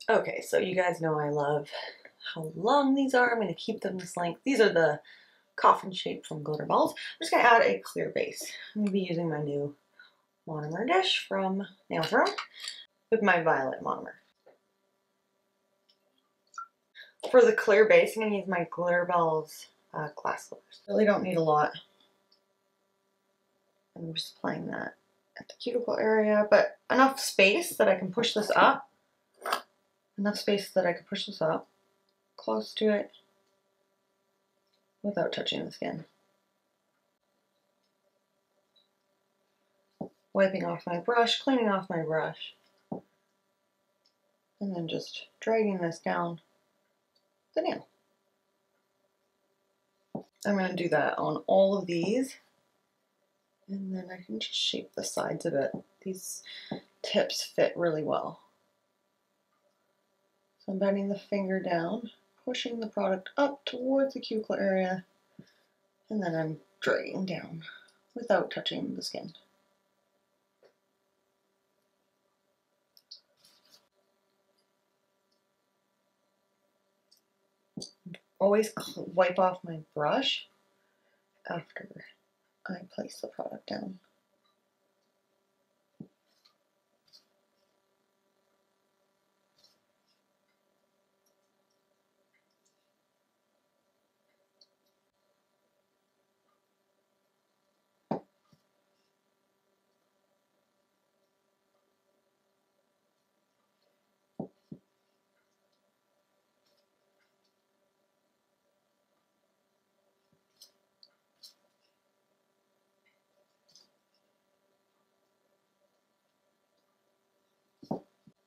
Okay, so you guys know I love how long these are. I'm going to keep them this length. These are the coffin shape from Glitter Balls. I'm just going to add a clear base. I'm going to be using my new monomer dish from Nail Throne with my violet monomer. For the clear base, I'm going to use my Glitter Balls glass slippers. Really don't need a lot. I'm just applying that at the cuticle area, but enough space that I can push this up. Enough space that I can push this up close to it without touching the skin. Wiping off my brush, cleaning off my brush, and then just dragging this down the nail. I'm going to do that on all of these, and then I can just shape the sides of it. These tips fit really well. So I'm bending the finger down, pushing the product up towards the cuticle area, and then I'm dragging down without touching the skin. Always wipe off my brush after I place the product down.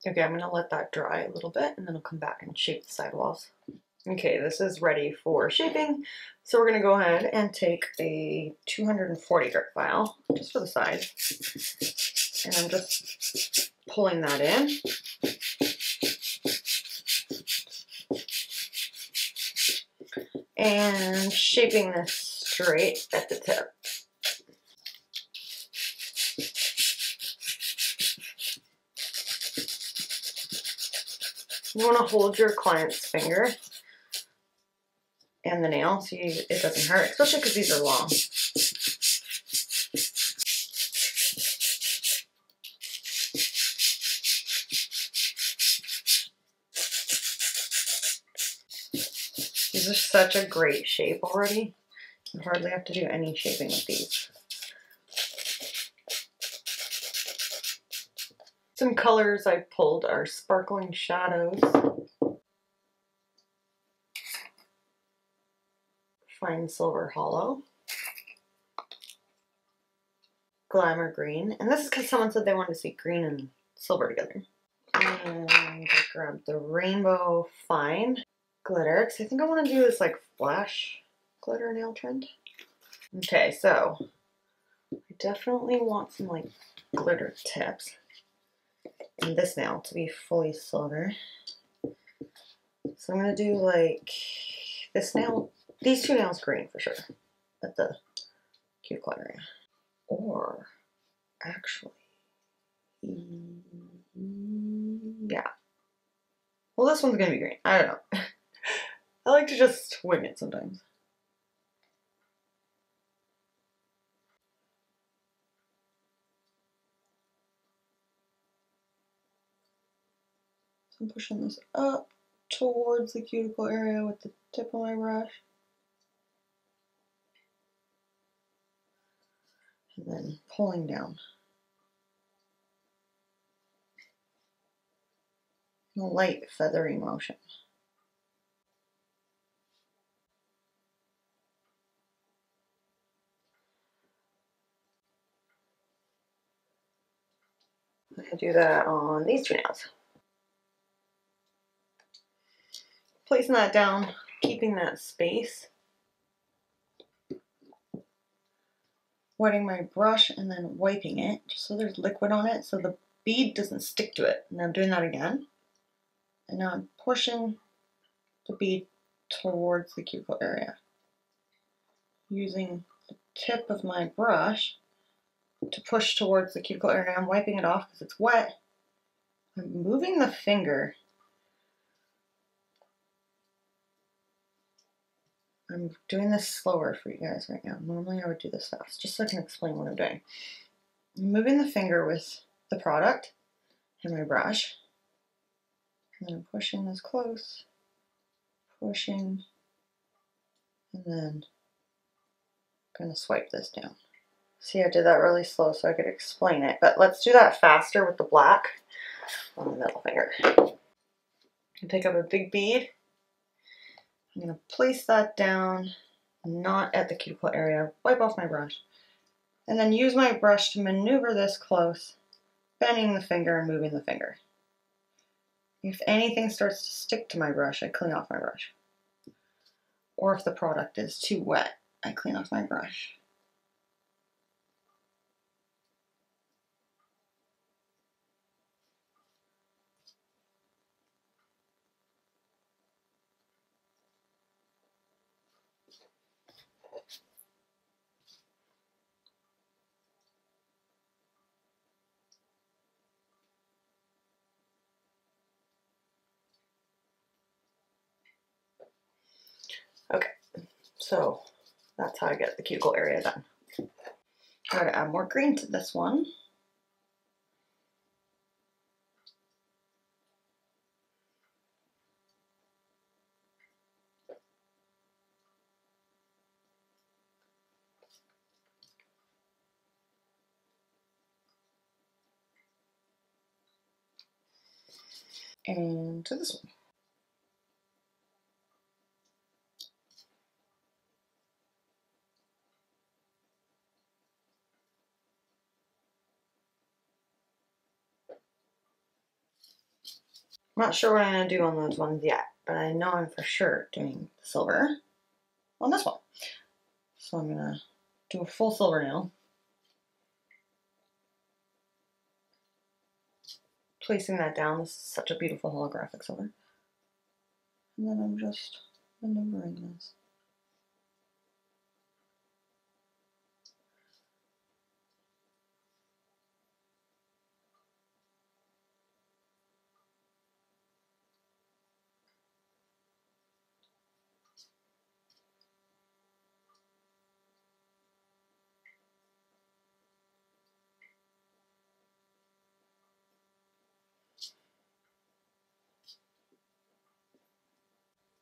Okay, I'm going to let that dry a little bit and then I'll come back and shape the sidewalls. Okay, this is ready for shaping. So we're going to go ahead and take a 240 grit file just for the sides. And I'm just pulling that in. And shaping this straight at the tip. You want to hold your client's finger and the nail so it doesn't hurt, especially because these are long. These are such a great shape already. You hardly have to do any shaping with these. Some colors I pulled are Sparkling Shadows, Fine Silver Hollow, Glamour Green, and this is because someone said they wanted to see green and silver together. And I grabbed the Rainbow Fine Glitter, because I think I want to do this like flash glitter nail trend. Okay, so I definitely want some like glitter tips. And this nail to be fully silver. So I'm going to do like this nail, these two nails green for sure at the cuticle area. Or actually, yeah. Well, this one's going to be green. I don't know. I like to just wing it sometimes. So I'm pushing this up towards the cuticle area with the tip of my brush. And then pulling down. A light feathery motion. I'm going to do that on these two nails. Placing that down, keeping that space. Wetting my brush and then wiping it just so there's liquid on it so the bead doesn't stick to it. And I'm doing that again. And now I'm pushing the bead towards the cuticle area. Using the tip of my brush to push towards the cuticle area. I'm wiping it off because it's wet. I'm moving the finger I'm doing this slower for you guys right now. Normally I would do this fast, just so I can explain what I'm doing. I'm moving the finger with the product and my brush. And then I'm pushing this close, pushing, and then I'm going to swipe this down. See, I did that really slow so I could explain it, but let's do that faster with the black on the middle finger. I pick up a big bead. I'm going to place that down, not at the cuticle area, wipe off my brush, and then use my brush to maneuver this close, bending the finger and moving the finger. If anything starts to stick to my brush, I clean off my brush. Or if the product is too wet, I clean off my brush. Okay, so that's how I get the cuticle area done. I gotta add more green to this one. And to this one. I'm not sure what I'm going to do on those ones yet, but I know I'm for sure doing silver on this one. So I'm going to do a full silver nail, placing that down. This is such a beautiful holographic silver. And then I'm just maneuvering this.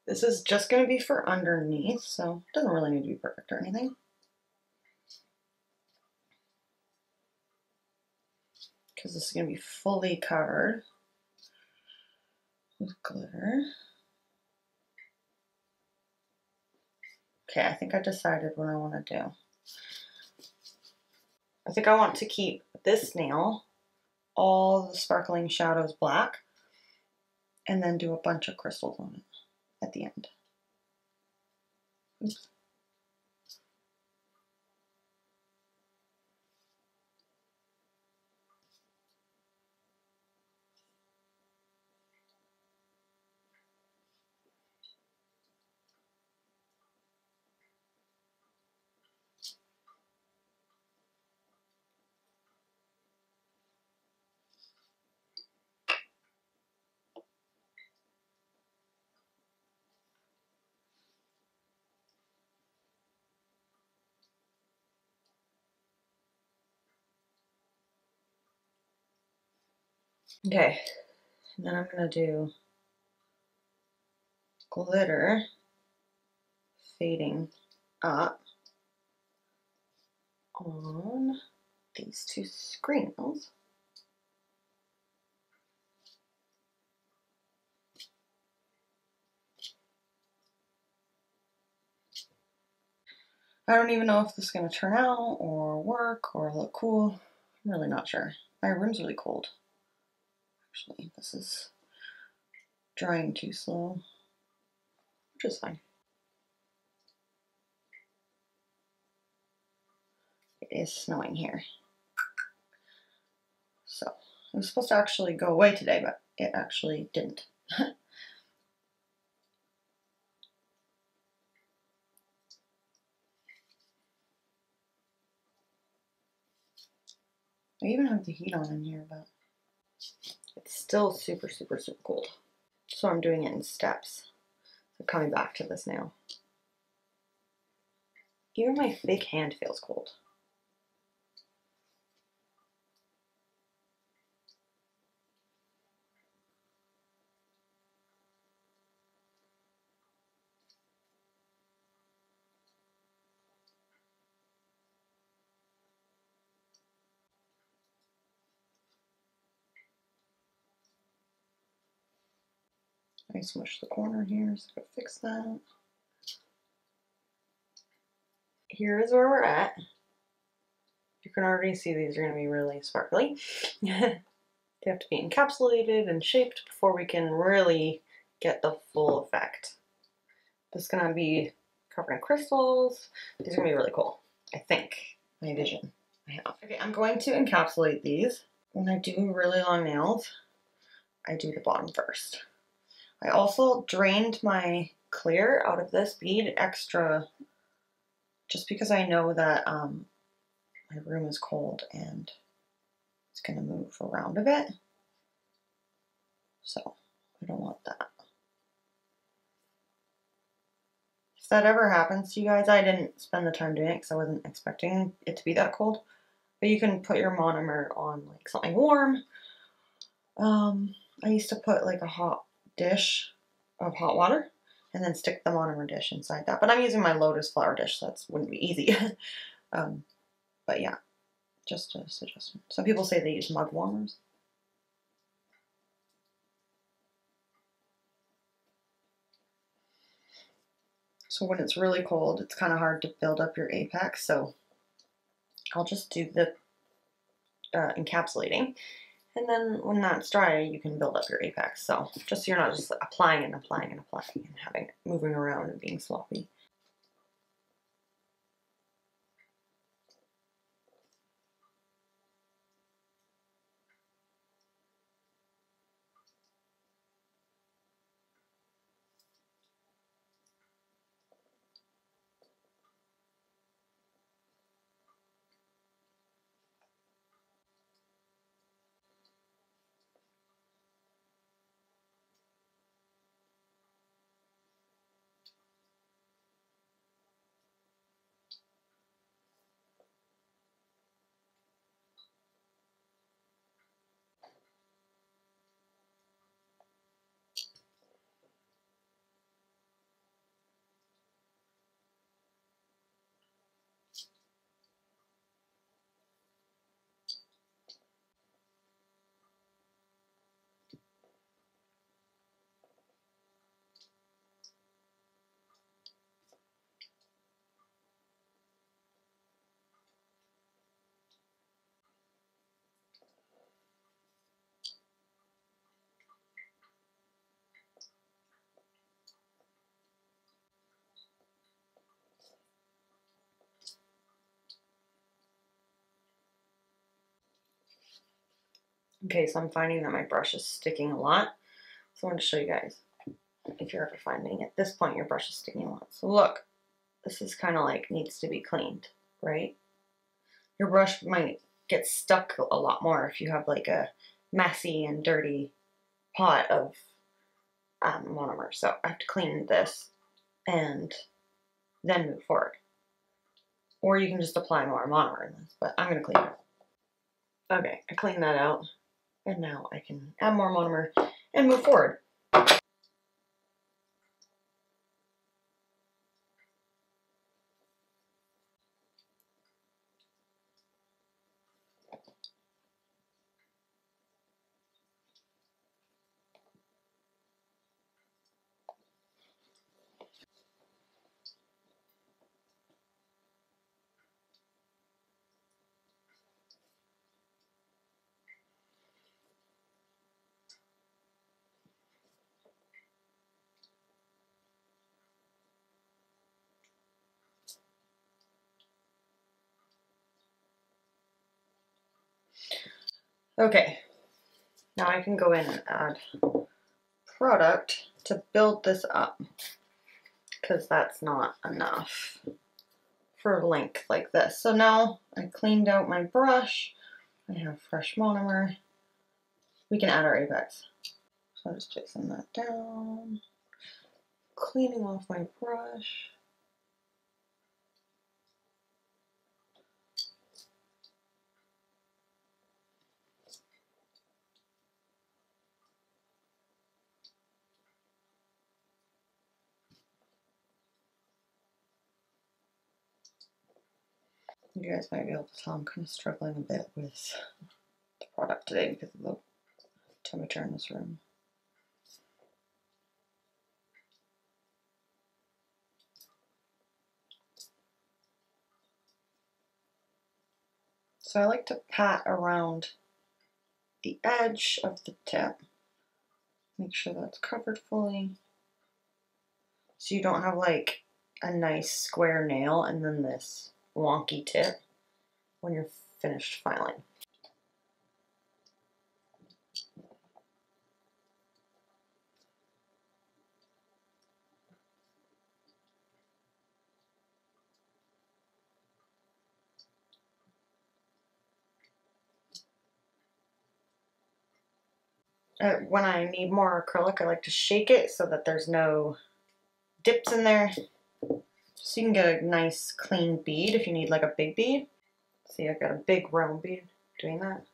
This is just going to be for underneath, so it doesn't really need to be perfect or anything. Because this is going to be fully covered with glitter. Okay, I think I decided what I want to do. I think I want to keep this nail, all the sparkling shadows black, and then do a bunch of crystals on it at the end. Oops. Okay, and then I'm going to do glitter fading up on these two screen nails. I don't even know if this is going to turn out or work or look cool. I'm really not sure. My room's really cold. Actually, this is drying too slow, which is fine. It is snowing here. So, it was supposed to actually go away today, but it actually didn't. I even have the heat on in here, but it's still super, super, super cold. So I'm doing it in steps. So coming back to this nail. Even my fake hand feels cold. I smush the corner here, so I'll fix that. Here is where we're at. You can already see these are going to be really sparkly. They have to be encapsulated and shaped before we can really get the full effect. This is going to be covered in crystals. These are going to be really cool, I think. My vision I have. Okay, I'm going to encapsulate these. When I do really long nails, I do the bottom first. I also drained my clear out of this bead extra just because I know that my room is cold and it's going to move around a bit. So I don't want that. If that ever happens to you guys, I didn't spend the time doing it because I wasn't expecting it to be that cold. But you can put your monomer on like something warm. I used to put like a hot dish of hot water and then stick the monomer dish inside that. But I'm using my lotus flower dish, so that wouldn't be easy. But yeah, just a suggestion. Some people say they use mug warmers. So when it's really cold, it's kind of hard to build up your apex. So I'll just do the encapsulating. And then when that's dry, you can build up your apex. So just so you're not just applying and applying and applying and having it moving around and being sloppy. Okay, so I'm finding that my brush is sticking a lot. So I want to show you guys if you're ever finding at this point your brush is sticking a lot. So look, this is kind of like needs to be cleaned, right? Your brush might get stuck a lot more if you have like a messy and dirty pot of monomer. So I have to clean this and then move forward. Or you can just apply more monomer in this, but I'm going to clean it. Okay, I cleaned that out. And now I can add more monomer and move forward. Okay, now I can go in and add product to build this up because that's not enough for length like this. So now I cleaned out my brush. I have fresh monomer. We can add our apex. So I'm just placing that down, cleaning off my brush. You guys might be able to tell I'm kind of struggling a bit with the product today because of the temperature in this room. So I like to pat around the edge of the tip. Make sure that's covered fully. So you don't have like a nice square nail and then this wonky tip when you're finished filing. When I need more acrylic, I like to shake it so that there's no dips in there. So you can get a nice clean bead if you need like a big bead. See, I've got a big round bead doing that.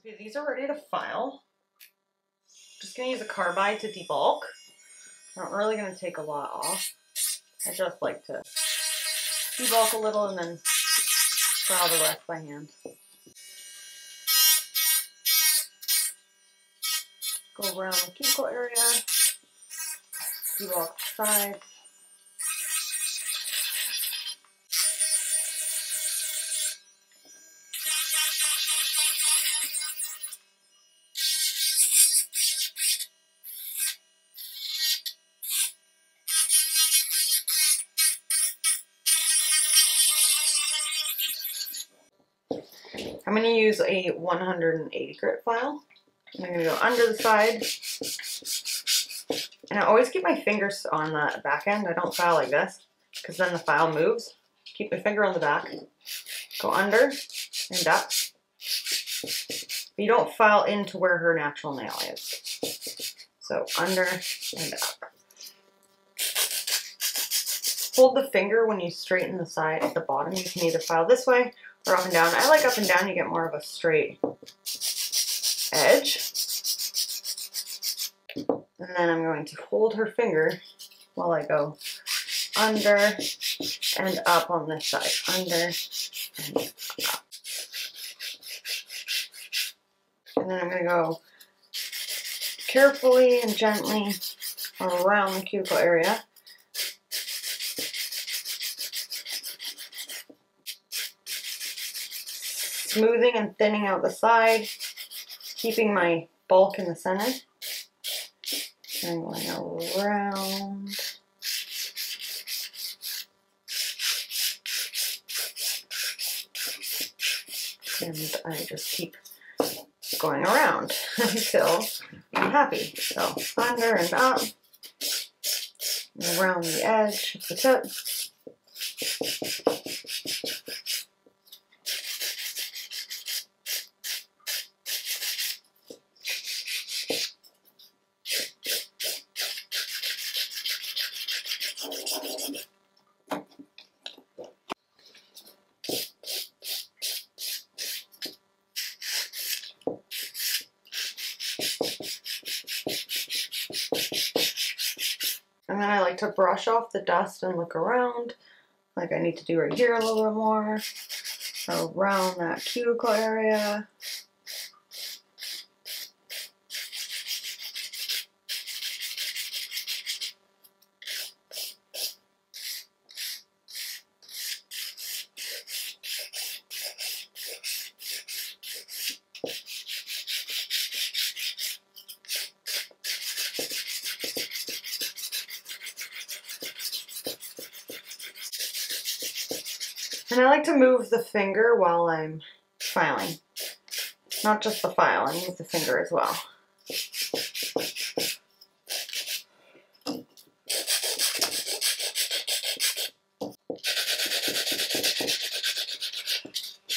Okay, these are ready to file. Just gonna use a carbide to debulk. Not really gonna take a lot off. I just like to debulk a little and then file the rest by hand. Go around the cuticle area, debulk the sides. I'm going to use a 180 grit file. I'm going to go under the side. And I always keep my fingers on the back end. I don't file like this because then the file moves. Keep my finger on the back. Go under and up. But you don't file into where her natural nail is. So under and up. Hold the finger when you straighten the side at the bottom. You can either file this way or up and down. I like up and down. You get more of a straight edge. And then I'm going to hold her finger while I go under and up on this side. Under and up. And then I'm going to go carefully and gently around the cuticle area. Smoothing and thinning out the side, keeping my bulk in the center. And going around. And I just keep going around until I'm happy. So under and up, and around the edge of the tip. And then I like to brush off the dust and look around, like I need to do right here a little bit more, around that cuticle area. And I like to move the finger while I'm filing. Not just the file, I move the finger as well.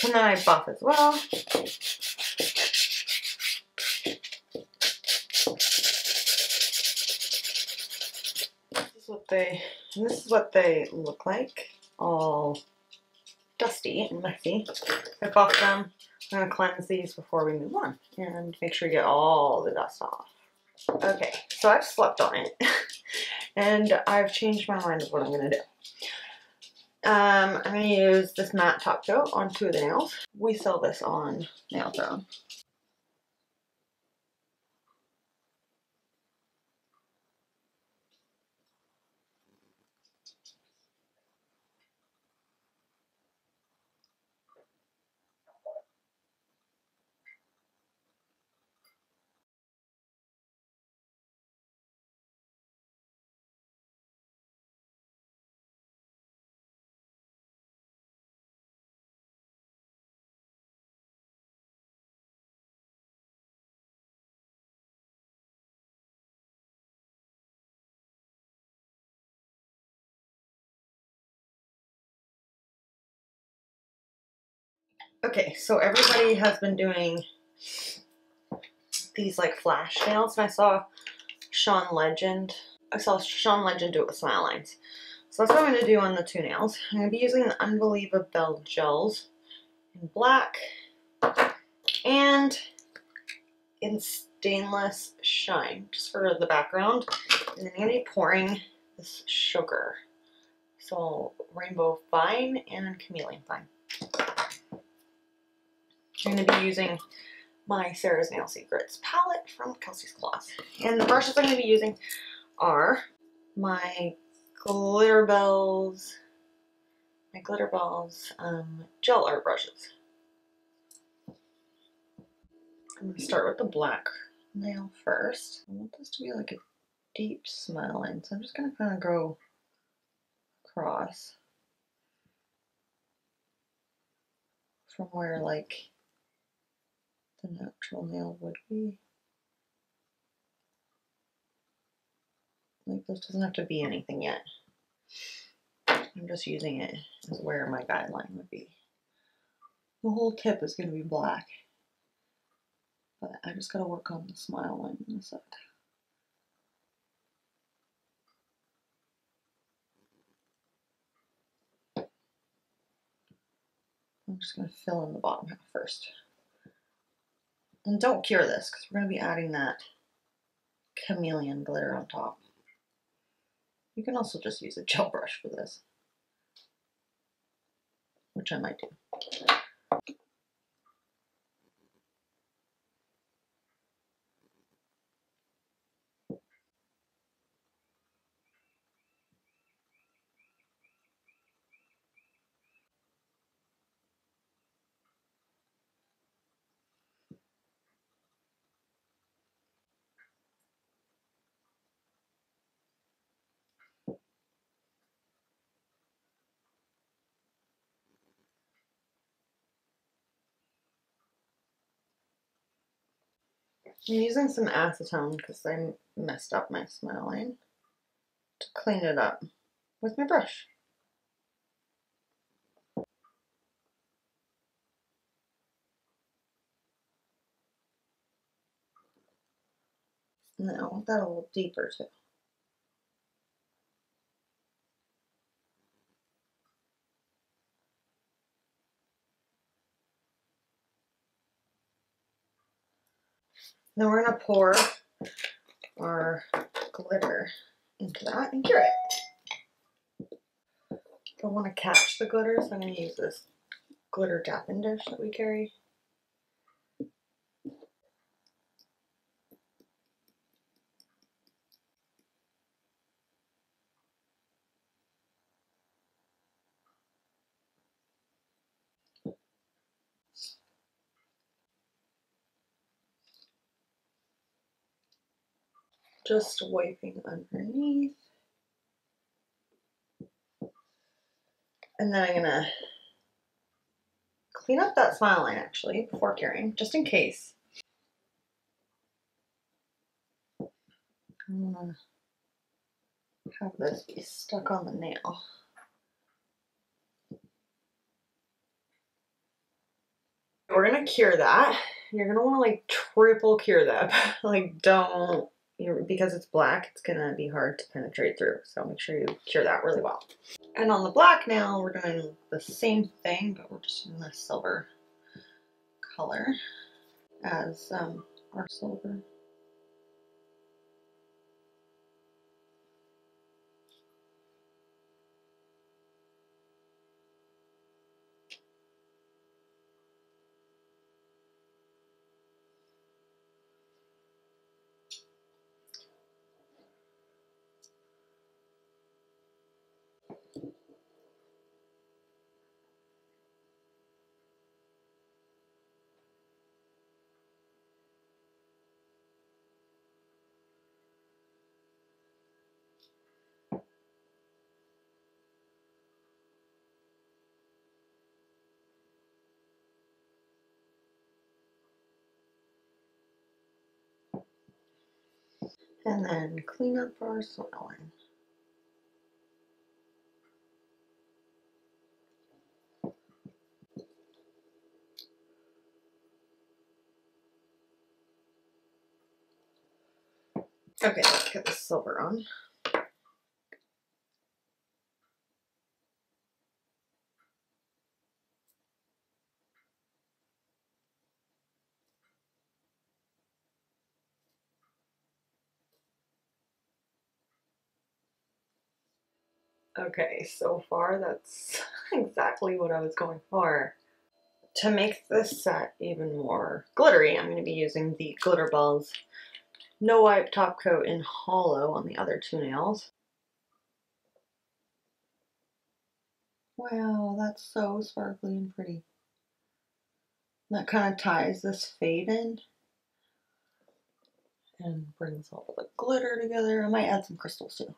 And then I buff as well. This is what they look like, all dusty and messy. I buffed them. I'm going to cleanse these before we move on and make sure you get all the dust off. Okay, so I've slept on it and I've changed my mind of what I'm going to do. I'm going to use this matte top coat on 2 of the nails. We sell this on Nail Throne. Okay, so everybody has been doing these like flash nails, and I saw Sean Legend do it with smile lines. So that's what I'm going to do on the 2 nails. I'm going to be using the Unbelievable gels in black and in stainless shine, just for the background. And then I'm going to be pouring this sugar. So Rainbow Fine and Chameleon Fine. I'm going to be using my Sarah's Nail Secrets palette from Kelsey's Claws. And the brushes I'm going to be using are my Glitter Bells gel art brushes. I'm going to start with the black nail first. I want this to be like a deep smile line, so I'm just going to kind of go across from where like the natural nail would be. Like, this doesn't have to be anything yet. I'm just using it as where my guideline would be. The whole tip is going to be black, but I just got to work on the smile line on the side. I'm just going to fill in the bottom half first. And don't cure this, because we're going to be adding that chameleon glitter on top. You can also just use a gel brush for this, which I might do. I'm using some acetone because I messed up my smile line to clean it up with my brush. And then I want that a little deeper too. Then we're going to pour our glitter into that and cure it. I want to catch the glitter, so I'm going to use this glitter tapping dish that we carry. Just wiping underneath. And then I'm going to clean up that smile line actually before curing, just in case. I want to have this be stuck on the nail. gonna cure that. You're gonna want to like triple cure that. Like don't, because it's black, it's gonna be hard to penetrate through. So make sure you cure that really well. And on the black nail, we're doing the same thing, but we're just using the silver color as our silver. And then clean up our soiling. Okay, let's get the silver on. Okay, so far that's exactly what I was going for. To make this set even more glittery, I'm going to be using the Glitter Balls No Wipe Top Coat in Hollow on the other two nails. Wow, that's so sparkly and pretty. That kind of ties this fade in and brings all the glitter together. I might add some crystals too.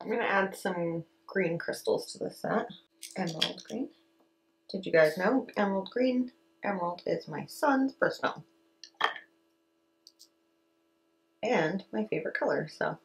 I'm going to add some green crystals to this set. Emerald green. Did you guys know emerald green? Emerald is my son's birthstone. And my favorite color, so.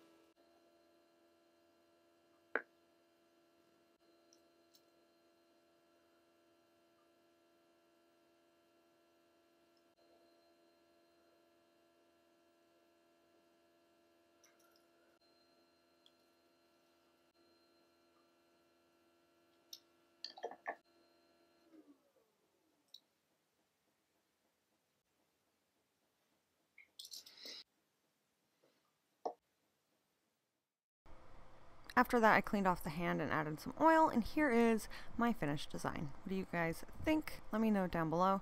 After that, I cleaned off the hand and added some oil, and here is my finished design. What do you guys think? Let me know down below.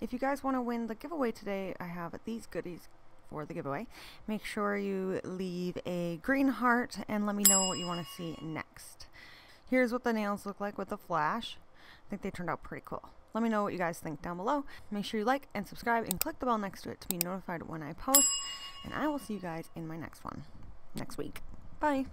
If you guys want to win the giveaway today, I have these goodies for the giveaway. Make sure you leave a green heart and let me know what you want to see next. Here's what the nails look like with the flash. I think they turned out pretty cool. Let me know what you guys think down below. Make sure you like and subscribe and click the bell next to it to be notified when I post. And I will see you guys in my next one next week. Bye.